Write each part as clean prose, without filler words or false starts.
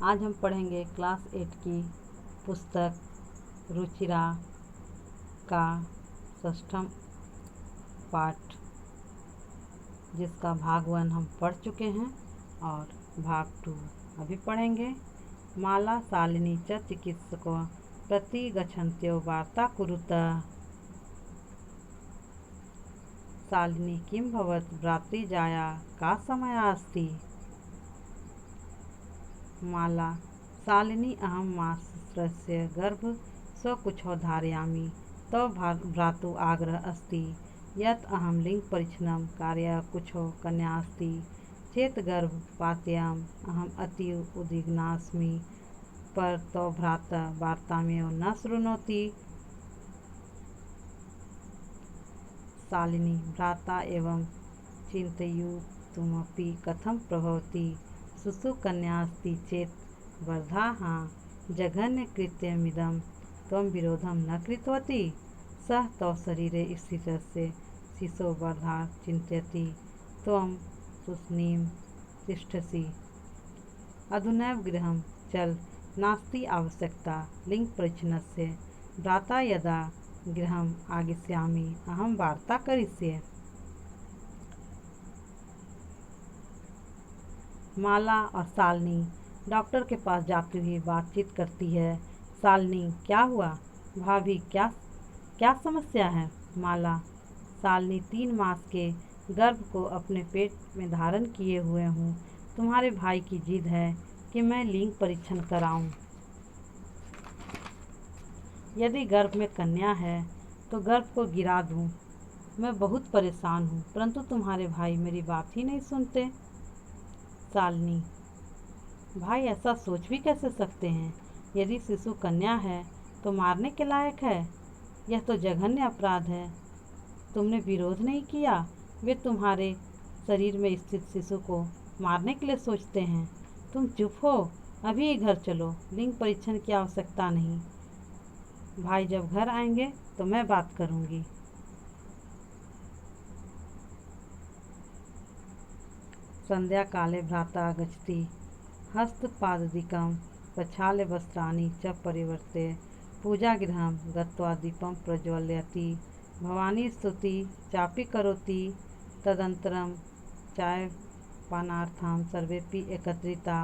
आज हम पढ़ेंगे क्लास 8 की पुस्तक रुचिरा का षष्ठम पाठ, जिसका भाग 1 हम पढ़ चुके हैं और भाग 2 अभी पढ़ेंगे। माला शालिनी च चिकित्सको प्रति गच्छन्त्यो वार्ता कुरुतः। शालिनी किं भवत् भ्रातृजाया का समयः अस्ति। माला शालिनी अहं मासस्य गर्भ स्वकुक्षौ धारयामि तव भ्रातुः आग्रहः अस्ति यत् अहं लिङ्गपरीक्षणं कारयामि। कुक्षौ कन्या अस्ति चेत् गर्भपातयाम् अहम् अतीव उद्विग्ना अस्मि, पर तव भ्राता वार्तामेव न शृणोति। शालिनी भ्राता एवं चिन्तयितुमपि कथं प्रभवति। शिशुकन्या अस्ति चेत् वर्धाः जघन्यकृत्यमिदं त्वं विरोधं न कृतवती। सः तव शरीरे स्थितस्य शिशोः वर्धा चिन्तयति, त्वं तूष्णीं तिष्ठसि। अधुनैव गृहं चल, नास्ति आवश्यकता लिङ्गपरीक्षणस्य। भ्राता यदा गृहम् आगमिष्यामि अहं वार्ता करिष्ये। माला और शालिनी डॉक्टर के पास जाती हुई बातचीत करती है। शालिनी, क्या हुआ भाभी, क्या क्या समस्या है। माला, शालिनी 3 मास के गर्भ को अपने पेट में धारण किए हुए हूँ। तुम्हारे भाई की जिद है कि मैं लिंग परीक्षण कराऊं। यदि गर्भ में कन्या है तो गर्भ को गिरा दूं। मैं बहुत परेशान हूँ, परंतु तुम्हारे भाई मेरी बात ही नहीं सुनते। शालिनी, भाई ऐसा सोच भी कैसे सकते हैं। यदि शिशु कन्या है तो मारने के लायक है। यह तो जघन्य अपराध है। तुमने विरोध नहीं किया। वे तुम्हारे शरीर में स्थित शिशु को मारने के लिए सोचते हैं। तुम चुप हो, अभी ही घर चलो। लिंग परीक्षण की आवश्यकता नहीं। भाई जब घर आएंगे तो मैं बात करूंगी। संध्या काले भ्राता आगच्छति हस्तपादादिकं प्रक्षाल्य वस्त्राणि च परिवर्त्य पूजागृहं गत्वा दीपं प्रज्वलयति। भवानी स्तुति चापि करोति। तदनन्तरं चायपानार्थं सर्वेपि एकत्रिता।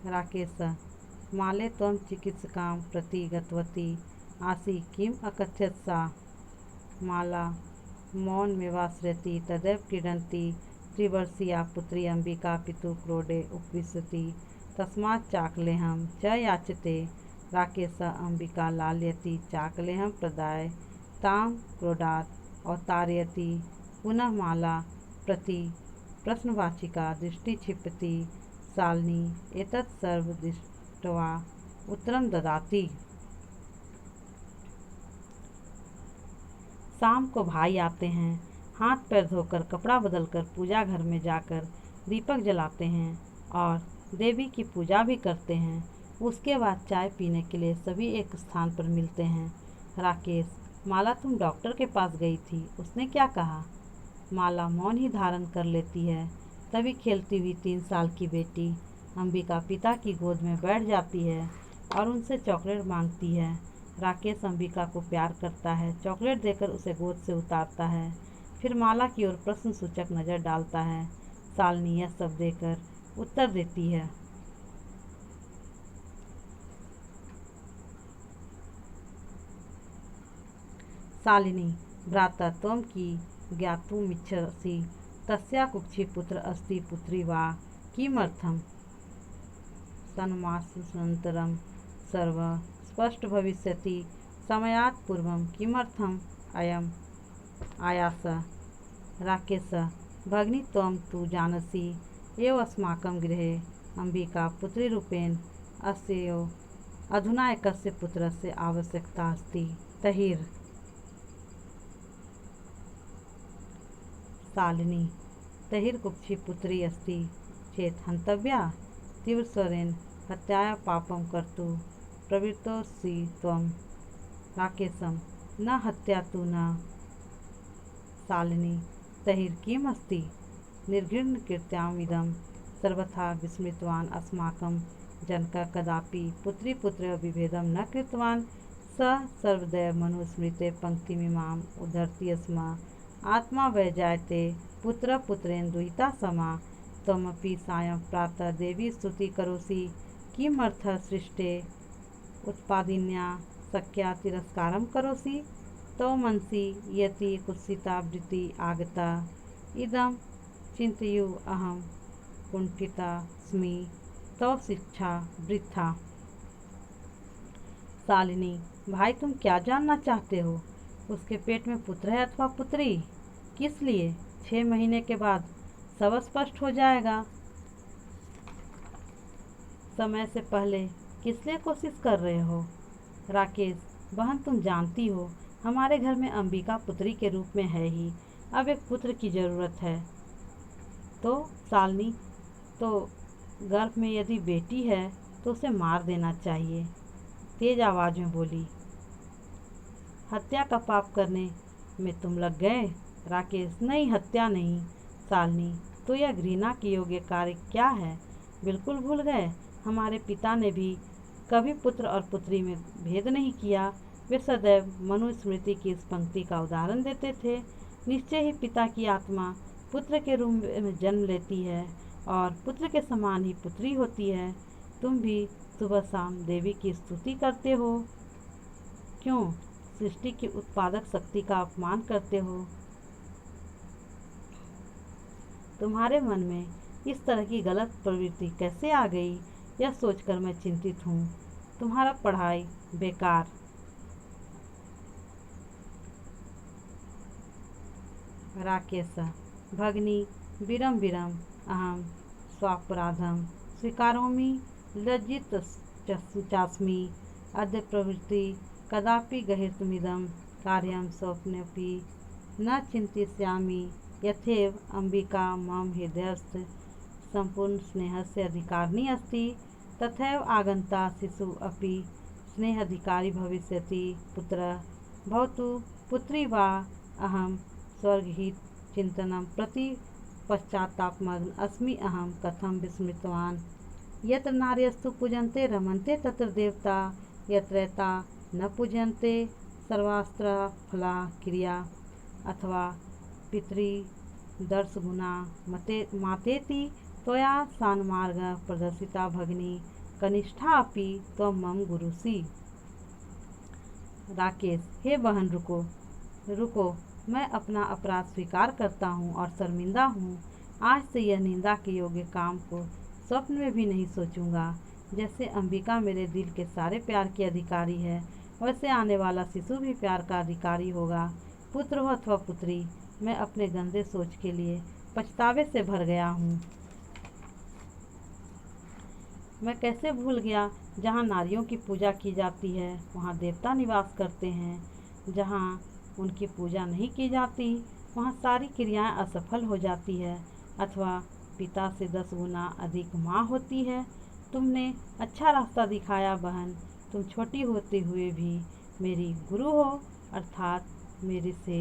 राकेश, माले त्वं चिकित्सकां प्रति गतवती आसि, किम् अकथयत् सा। माला मौनमेवाश्रयति। तदैव क्रीडन्ती त्रिवर्षीया पुत्री अंबिका पितुः क्रोडे उपविशति, तस्मात् चाकलेहं च याचते। राकेश अंबिका लालयति चाकलेहं प्रदाय तां क्रोडात् अवतारयति। पुनः माला प्रति प्रश्नवाचिका दृष्टि क्षिपति। शालिनी एतत् सर्वं दृष्ट्वा उत्तरं ददाति। शाम को भाई आते हैं। हाथ पैर धोकर कपड़ा बदलकर पूजा घर में जाकर दीपक जलाते हैं और देवी की पूजा भी करते हैं। उसके बाद चाय पीने के लिए सभी एक स्थान पर मिलते हैं। राकेश, माला तुम डॉक्टर के पास गई थी, उसने क्या कहा। माला मौन ही धारण कर लेती है। तभी खेलती हुई 3 साल की बेटी अंबिका पिता की गोद में बैठ जाती है और उनसे चॉकलेट मांगती है। राकेश अंबिका को प्यार करता है। चॉकलेट देकर उसे गोद से उतारता है, फिर माला की ओर प्रश्न सूचक नज़र डालता है। शालिनी यह सब देकर उत्तर देती है। शालिनी, भ्राता त्वं की ज्ञातुमिच्छसि तस्या कुक्षी पुत्र अस्ति पुत्री वा किमर्थम्। षण्मासानन्तरं सर्वं स्पष्ट भविष्यति। समयात् पूर्वं किमर्थम् अयम् आयासः। राकेश, भगिनी त्वं तु जानसि एव अस्माकं गृहे अंबिका पुत्रीरूपेण अस्यैव अधुना एकस्य पुत्रस्य आवश्यकता अस्ति। तहिर्। शालिनी, तहिर् कुक्षी पुत्री अस्ति चेत् हन्तव्या। तीव्रस्वरेण हत्याया पापं कर्तुं प्रवृत्तोऽसि त्वं। राकेशं, न हत्या तु न। शालिनी, तहिर् किम् अस्ति। निर्घृणकृत्यमिदं सर्वथा विस्मृतवान् अस्माकं जनकः कदापि पुत्री पुत्रयोः विभेदं न कृतवान्। स सर्वदैव मनुस्मृते पंक्तिमिमाम् उद्धरति स्म। आत्मा वै जायते पुत्र पुत्रेण दुहिता समा। त्वमपि सायं प्रातः देवी स्तुति करोसि। किमर्थः सृष्टे उत्पादिन्या सख्या तिरस्कारं करोसि। तव मनसि यति कुत्सिता वृत्ति आगता। इदं चिन्तयु अहं कुण्ठितास्मि। तव शिक्षा वृथा। शालिनी, भाई तुम क्या जानना चाहते हो? उसके पेट में पुत्र है अथवा पुत्री? किस लिए? 6 महीने के बाद सब स्पष्ट हो जाएगा। समय से पहले किस लिए कोशिश कर रहे हो? राकेश, बहन तुम जानती हो हमारे घर में अंबिका पुत्री के रूप में है ही, अब एक पुत्र की ज़रूरत है। तो शालिनी, तो गर्भ में यदि बेटी है तो उसे मार देना चाहिए, तेज आवाज़ में बोली। हत्या का पाप करने में तुम लग गए? राकेश, नहीं, हत्या नहीं। शालिनी, तो यह घृणा के योग्य कार्य क्या है? बिल्कुल भूल गए? हमारे पिता ने भी कभी पुत्र और पुत्री में भेद नहीं किया। वे सदैव मनुस्मृति की इस पंक्ति का उदाहरण देते थे। निश्चय ही पिता की आत्मा पुत्र के रूप में जन्म लेती है और पुत्र के समान ही पुत्री होती है। तुम भी सुबह शाम देवी की स्तुति करते हो। क्यों? सृष्टि की उत्पादक शक्ति का अपमान करते हो। तुम्हारे मन में इस तरह की गलत प्रवृत्ति कैसे आ गई, यह सोचकर मैं चिंतित हूँ। तुम्हारा पढ़ाई बेकार। राकेश, भगिनी, विरम विरम अहम स्वापराधम स्वीकरोमि। लज्जित चास्मि। अद्य प्रवृत्ति कदापि गहिर्तुमिदं कार्यं स्वप्नेऽपि न चिन्तयिष्यामि। यथैव अंबिका मम हृदयस्थ संपूर्ण स्नेहस्य अधिकारिणी अस्ति, तथैव आगन्ता शिशु अपि स्नेहाधिकारी भविष्यति। पुत्रः भवतु पुत्री वा अहं स्वर्गहित चिन्तनं प्रति पश्चात्तापमग्न अस्मि। अहं कथं विस्मृतवान्। यत्र नार्यस्तु पूजन्ते रमन्ते तत्र देवता, यत्रैता न पूजन्ते सर्वास्त्र फला क्रिया। अथवा पितृदर्शगुणा मातेति त्वया सान्मार्ग प्रदर्शिता भगिनी कनिष्ठा अपि त्वं मम गुरुसि। राकेश, हे बहन रुको रुको, मैं अपना अपराध स्वीकार करता हूँ और शर्मिंदा हूँ। आज से यह निंदा के योग्य काम को स्वप्न में भी नहीं सोचूंगा। जैसे अंबिका मेरे दिल के सारे प्यार की अधिकारी है, वैसे आने वाला शिशु भी प्यार का अधिकारी होगा। पुत्र हो अथवा पुत्री, मैं अपने गंदे सोच के लिए पछतावे से भर गया हूँ। मैं कैसे भूल गया, जहाँ नारियों की पूजा की जाती है वहाँ देवता निवास करते हैं। जहाँ उनकी पूजा नहीं की जाती वहाँ सारी क्रियाएं असफल हो जाती है, अथवा पिता से 10 गुना अधिक माँ होती है। तुमने अच्छा रास्ता दिखाया बहन। तुम छोटी होते हुए भी मेरी गुरु हो, अर्थात मेरे से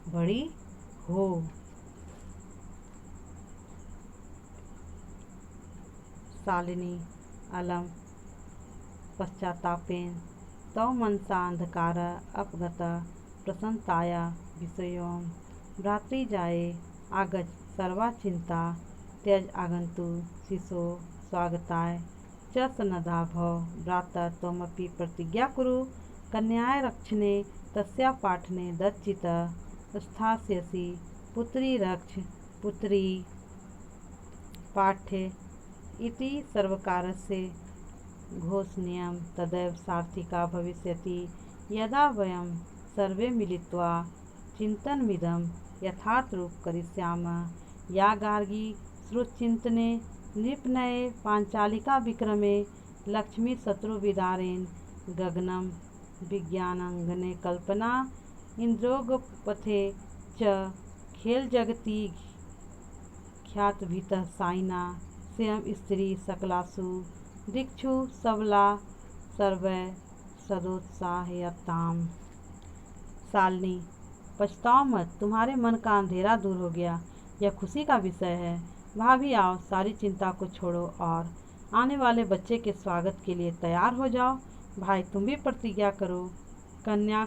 बड़ी हो। शालिनी, अलम पश्चात्तापेन तव मनसा अंधकार अपगत प्रसन्नताया विषयों भ्रातृजाये आगच सर्वा चिंता त्यज आगंतु शिशो स्वागताय च सन्नद्धा भव। भ्राता त्वमपि प्रतिज्ञा कुरु कन्याय रक्षणे तस्या पाठने दच्चित स्थास्यसि। पुत्री रक्ष पुत्री पाठ्य इति सर्वकारस्य घोषणीयं तदैव सार्थिका भविष्यति। यदा वयं सर्वे मिलित्वा चिन्तनमिदं यथार्थरूप करिष्यामः। या गार्गी श्रुतचिन्तने नृपनये पाञ्चालिका विक्रमे लक्ष्मी शत्रुविदारेण गगनं विज्ञानाङ्गने कल्पना इन्द्रोगपथे च खेलजगति ख्यातभीतः साइना स्वयं स्त्री सकलासु दिक्षु सबला सर्वै सदोत्साहयताम्। शालिनी, पछताओ मत, तुम्हारे मन का अंधेरा दूर हो गया। यह खुशी का विषय है। भाभी आओ, सारी चिंता को छोड़ो और आने वाले बच्चे के स्वागत के लिए तैयार हो जाओ। भाई तुम भी प्रतिज्ञा करो, कन्या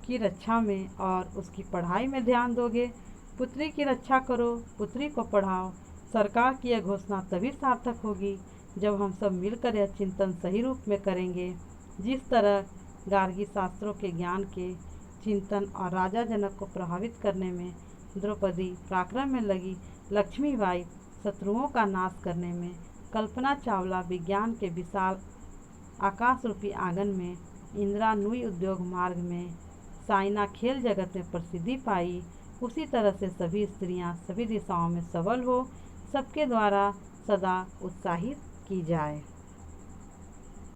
की रक्षा में और उसकी पढ़ाई में ध्यान दोगे। पुत्री की रक्षा करो, पुत्री को पढ़ाओ। सरकार की यह घोषणा तभी सार्थक होगी जब हम सब मिलकर यह चिंतन सही रूप में करेंगे। जिस तरह गार्गी शास्त्रों के ज्ञान के चिंतन और राजा जनक को प्रभावित करने में, द्रौपदी पराक्रम में लगी, लक्ष्मीबाई शत्रुओं का नाश करने में, कल्पना चावला विज्ञान के विशाल आकाश रूपी आंगन में, इंदिरा नूई उद्योग मार्ग में, साइना खेल जगत में प्रसिद्धि पाई, उसी तरह से सभी स्त्रियां सभी दिशाओं में सबल हो, सबके द्वारा सदा उत्साहित की जाए।